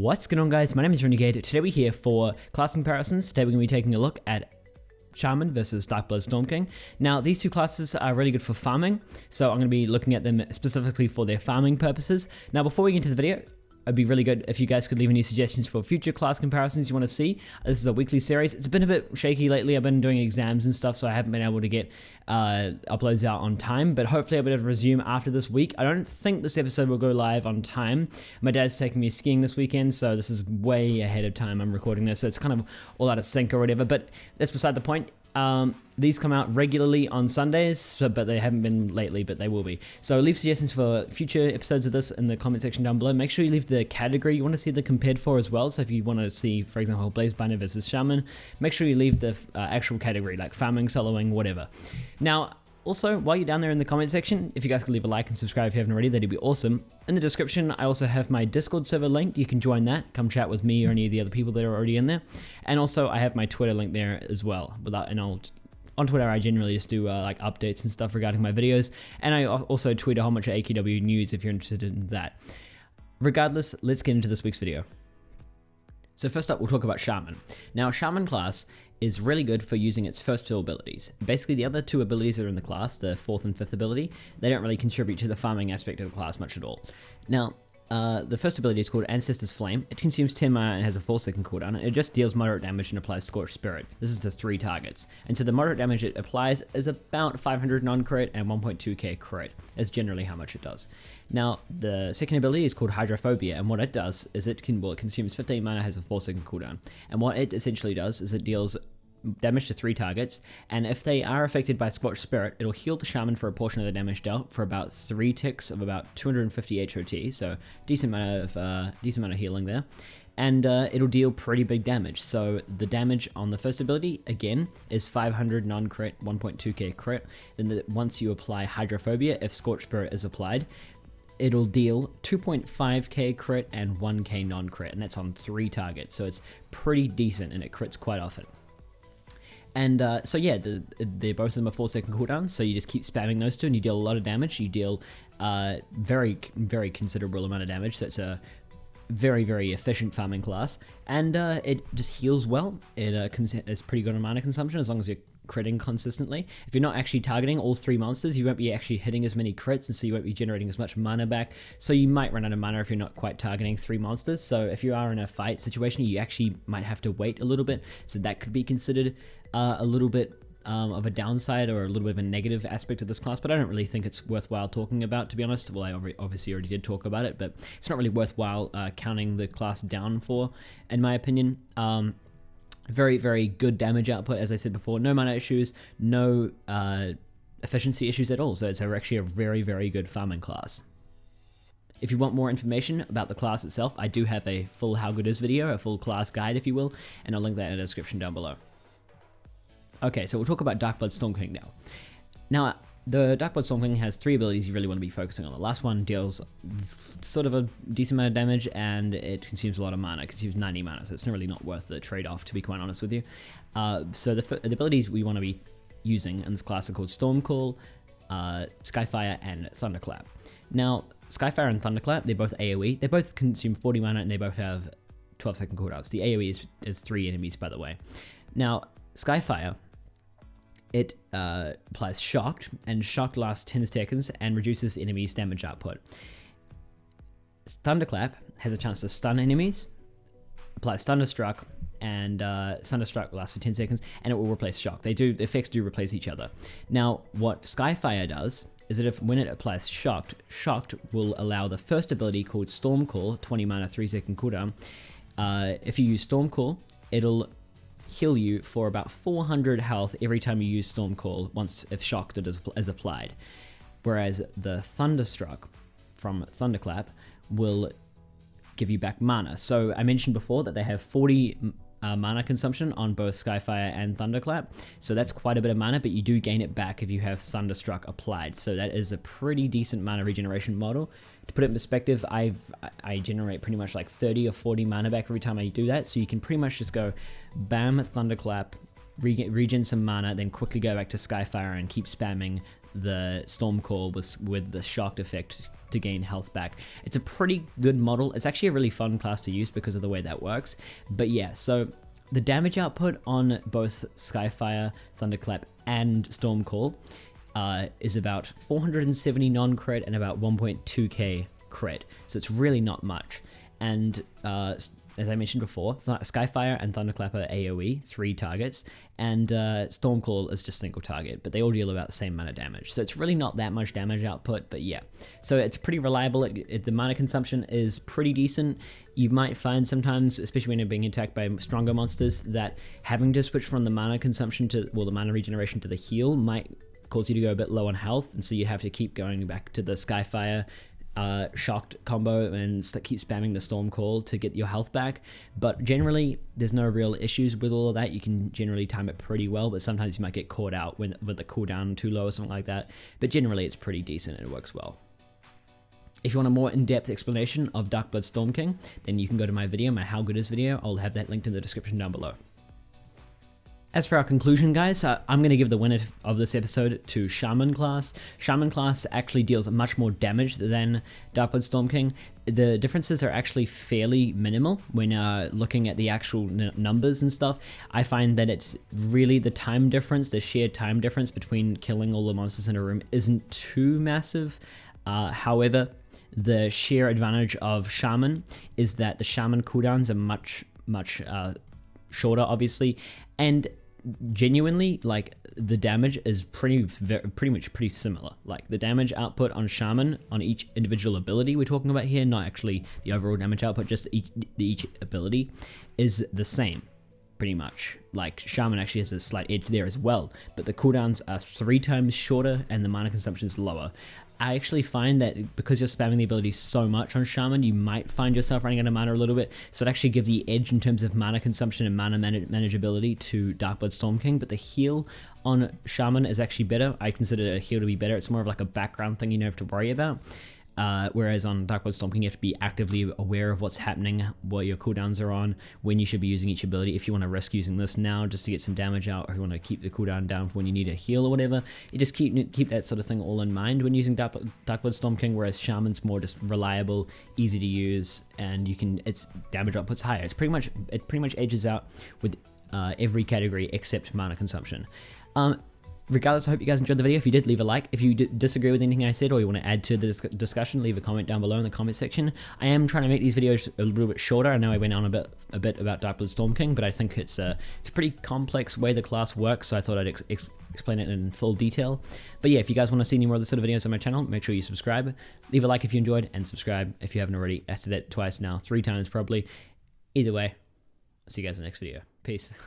What's going on, guys? My name is Renegade. Today we're here for class comparisons. Today we're going to be taking a look at Shaman versus DARKBLOOD STORMKING. Now, these two classes are really good for farming, so I'm going to be looking at them specifically for their farming purposes. Now, before we get into the video, it'd be really good if you guys could leave any suggestions for future class comparisons you want to see. This is a weekly series. It's been a bit shaky lately. I've been doing exams and stuff, so I haven't been able to get uploads out on time, but hopefully I'll be able to resume after this week. I don't think this episode will go live on time. My dad's taking me skiing this weekend, so this is way ahead of time I'm recording this, so it's kind of all out of sync or whatever, but that's beside the point. These come out regularly on Sundays, but they haven't been lately, but they will be. So leave suggestions for future episodes of this in the comment section down below. Make sure you leave the category you want to see them compared for as well. So if you want to see, for example, Blazebinder versus Shaman, make sure you leave the actual category, like farming, soloing, whatever. Now, also, while you're down there in the comment section, if you guys could leave a like and subscribe if you haven't already, that'd be awesome. In the description, I also have my Discord server linked. You can join that. Come chat with me or any of the other people that are already in there. And also, I have my Twitter link there as well. On Twitter, I generally just do like updates and stuff regarding my videos. And I also tweet a whole bunch of AQW news if you're interested in that. Regardless, let's get into this week's video. So first up, we'll talk about Shaman. Now, Shaman class is really good for using its first two abilities. Basically, the other two abilities that are in the class, the fourth and fifth ability, they don't really contribute to the farming aspect of the class much at all. Now, the first ability is called Ancestor's Flame. It consumes 10 mana and has a 4-second cooldown. It just deals moderate damage and applies Scorched Spirit. This is to 3 targets. And so the moderate damage it applies is about 500 non-crit and 1.2k crit. That's generally how much it does. Now, the second ability is called Hydrophobia, and what it does is it consumes 15 mana, has a 4-second cooldown. And what it essentially does is it deals damage to 3 targets, and if they are affected by Scorched Spirit, it'll heal the Shaman for a portion of the damage dealt for about 3 ticks of about 250 HOT, so decent amount of healing there. And it'll deal pretty big damage. So the damage on the first ability, again, is 500 non-crit, 1.2k crit. Then once you apply Hydrophobia, if Scorched Spirit is applied, it'll deal 2.5k crit and 1k non-crit, and that's on 3 targets, so it's pretty decent, and it crits quite often. And so yeah, they're both of them a 4-second cooldown, so you just keep spamming those two and you deal a lot of damage. You deal very considerable amount of damage, so it's a very efficient farming class. And it just heals well. It has pretty good mana consumption as long as you're critting consistently. If you're not actually targeting all 3 monsters, you won't be actually hitting as many crits, and so you won't be generating as much mana back. So you might run out of mana if you're not quite targeting 3 monsters. So if you are in a fight situation, you actually might have to wait a little bit. So that could be considered a little bit of a downside or a little bit of a negative aspect of this class, but I don't really think it's worthwhile talking about, to be honest. Well, I obviously already did talk about it, but it's not really worthwhile counting the class down for, in my opinion. Very good damage output, as I said before. No mana issues, no efficiency issues at all, so it's actually a very good farming class. If you want more information about the class itself, I do have a full how good is video, a full class guide if you will, and I'll link that in the description down below. Okay, so we'll talk about DARKBLOOD STORMKING now. Now, the DARKBLOOD STORMKING has 3 abilities you really want to be focusing on. The last one deals sort of a decent amount of damage, and it consumes a lot of mana. It consumes 90 mana, so it's really not worth the trade-off, to be quite honest with you. So the abilities we want to be using in this class are called Stormcall, Skyfire, and Thunderclap. Now, Skyfire and Thunderclap, they're both AoE. They both consume 40 mana, and they both have 12-second cooldowns. The AoE is 3 enemies, by the way. Now, Skyfire, it applies Shocked, and Shocked lasts 10 seconds and reduces enemies' damage output. Thunderclap has a chance to stun enemies, applies Thunderstruck, and Thunderstruck lasts for 10 seconds, and it will replace Shock. The effects do replace each other. Now, what Skyfire does is that when it applies Shocked, Shocked will allow the first ability called Stormcall, 20 mana, 3-second cooldown. If you use Stormcall, it'll heal you for about 400 health every time you use Stormcall if Shocked is applied. Whereas the Thunderstruck from Thunderclap will give you back mana. So I mentioned before that they have 40 mana consumption on both Skyfire and Thunderclap, so that's quite a bit of mana, but you do gain it back if you have Thunderstruck applied, so that is a pretty decent mana regeneration model. To put it in perspective, I generate pretty much like 30 or 40 mana back every time I do that, so you can pretty much just go bam, Thunderclap, regen some mana, then quickly go back to Skyfire and keep spamming the Storm Core with the shocked effect to gain health back. It's a pretty good model. It's actually a really fun class to use because of the way that works. But yeah, so the damage output on both Skyfire, Thunderclap, and Storm Call is about 470 non-crit and about 1.2k crit. So it's really not much. And as I mentioned before, Skyfire and Thunderclap are AoE, 3 targets, and Stormcall is just single target, but they all deal about the same amount of damage. So it's really not that much damage output, but yeah. So it's pretty reliable. The mana consumption is pretty decent. You might find sometimes, especially when you're being attacked by stronger monsters, that having to switch from the mana consumption to, well, the mana regeneration to the heal might cause you to go a bit low on health, and so you have to keep going back to the Skyfire shocked combo and keep spamming the Storm Call to get your health back. But generally there's no real issues with all of that. You can generally time it pretty well, but sometimes you might get caught out with the cooldown too low or something like that. But generally it's pretty decent and it works well. If you want a more in-depth explanation of DARKBLOOD Storm King, then you can go to my video, my How Good Is video. I'll have that linked in the description down below. As for our conclusion, guys, I'm going to give the winner of this episode to Shaman class. Shaman class actually deals much more damage than DARKBLOOD Storm King. The differences are actually fairly minimal when looking at the actual numbers and stuff. I find that it's really the time difference, the sheer time difference between killing all the monsters in a room isn't too massive. However, the sheer advantage of Shaman is that the Shaman cooldowns are much shorter, obviously, and genuinely, like, the damage is pretty much pretty similar. Like, the damage output on Shaman on each individual ability we're talking about here, not actually the overall damage output, just each ability is the same, pretty much. Like, Shaman actually has a slight edge there as well, but the cooldowns are 3 times shorter and the mana consumption is lower. I actually find that because you're spamming the ability so much on Shaman, you might find yourself running out of mana a little bit, so it actually gives the edge in terms of mana consumption and mana manageability to DARKBLOOD Storm King, but the heal on Shaman is actually better. I consider a heal to be better. It's more of like a background thing you don't have to worry about. Whereas on DARKBLOOD Storm King, you have to be actively aware of what's happening, what your cooldowns are on, when you should be using each ability. If you want to risk using this now just to get some damage out, or if you want to keep the cooldown down for when you need a heal or whatever, you just keep that sort of thing all in mind when using DARKBLOOD Storm King. Whereas Shaman's more just reliable, easy to use, and its damage output's higher. It pretty much edges out with every category except mana consumption. Regardless, I hope you guys enjoyed the video. If you did, leave a like. If you disagree with anything I said or you want to add to the discussion, leave a comment down below in the comment section. I am trying to make these videos a little bit shorter. I know I went on a bit about DARKBLOOD Storm King, but I think it's a pretty complex way the class works, so I thought I'd explain it in full detail. But yeah, if you guys want to see any more of this sort of videos on my channel, make sure you subscribe. Leave a like if you enjoyed, and subscribe if you haven't already. I said that twice now, 3 times probably. Either way, I'll see you guys in the next video. Peace.